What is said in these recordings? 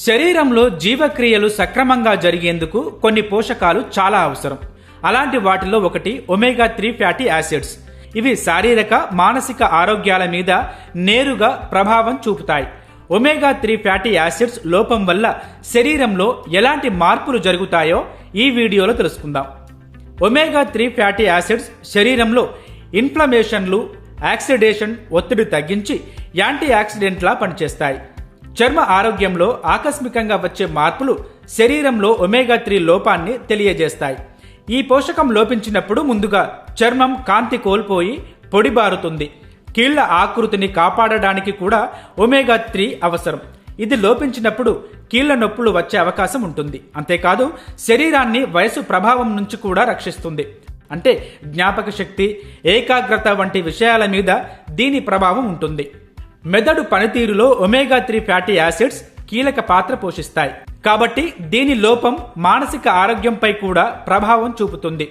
శరీరంలో జీవక్రియలు సక్రమంగా జరిగేందుకు కొన్ని పోషకాలు చాలా అవసరం. అలాంటి వాటిలో ఒకటి ఒమేగా 3 ఫ్యాటీ యాసిడ్స్. ఇవి శారీరక మానసిక ఆరోగ్యాల మీద నేరుగా ప్రభావం చూపుతాయి. ఒమేగా 3 ఫ్యాటీ యాసిడ్స్ లోపం వల్ల శరీరంలో ఎలాంటి మార్పులు జరుగుతాయో ఈ వీడియోలో తెలుసుకుందాం. ఒమేగా 3 ఫ్యాటీ యాసిడ్స్ శరీరంలో ఇన్ఫ్లమేషన్లు, ఆక్సిడేషన్, ఒత్తిడి తగ్గించి యాంటీ ఆక్సిడెంట్లా పనిచేస్తాయి. చర్మ ఆరోగ్యంలో ఆకస్మికంగా వచ్చే మార్పులు శరీరంలో ఒమేగా 3 లోపాన్ని తెలియజేస్తాయి. ఈ పోషకం లోపించినప్పుడు ముందుగా చర్మం కాంతి కోల్పోయి పొడిబారుతుంది. కీళ్ల ఆకృతిని కాపాడడానికి కూడా ఒమేగా 3 అవసరం. ఇది లోపించినప్పుడు కీళ్ల నొప్పులు వచ్చే అవకాశం ఉంటుంది. అంతేకాదు శరీరాన్ని వయసు ప్రభావం నుంచి కూడా రక్షిస్తుంది. అంటే జ్ఞాపక శక్తి, ఏకాగ్రత వంటి విషయాల మీద దీని ప్రభావం ఉంటుంది. మెదడు పనితీరులో ఒమేగా 3 ఫ్యాటీ యాసిడ్స్ కీలక పాత్ర పోషిస్తాయి. కాబట్టి దీని లోపం మానసిక ఆరోగ్యంపై కూడా ప్రభావం చూపుతుంది.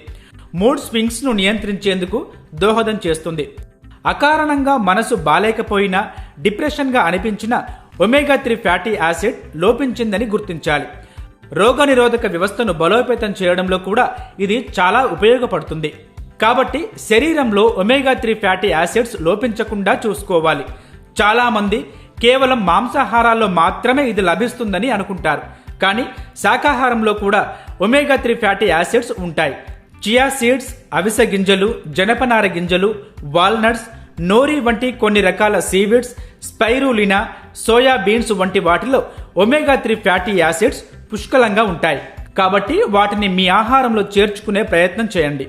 మూడ్ స్వింగ్స్ ను నియంత్రించేందుకు దోహదం చేస్తుంది. అకారణంగా మనసు బాలేకపోయినా, డిప్రెషన్ గా అనిపించిన ఒమేగా 3 ఫ్యాటీ యాసిడ్ లోపించిందని గుర్తించాలి. రోగనిరోధక వ్యవస్థను బలోపేతం చేయడంలో కూడా ఇది చాలా ఉపయోగపడుతుంది. కాబట్టి శరీరంలో ఒమేగా 3 ఫ్యాటీ యాసిడ్స్ లోపించకుండా చూసుకోవాలి. చాలా మంది కేవలం మాంసాహారాల్లో మాత్రమే ఇది లభిస్తుందని అనుకుంటారు. కానీ శాకాహారంలో కూడా ఒమేగా 3 ఫ్యాటీ యాసిడ్స్ ఉంటాయి. చియా సీడ్స్, అవిసె గింజలు, జనపనార గింజలు, వాల్నట్స్, నోరి వంటి కొన్ని రకాల సీవిడ్స్, స్పైరులినా, సోయా బీన్స్ వంటి వాటిలో ఒమేగా 3 ఫ్యాటీ యాసిడ్స్ పుష్కలంగా ఉంటాయి. కాబట్టి వాటిని మీ ఆహారంలో చేర్చుకునే ప్రయత్నం చేయండి.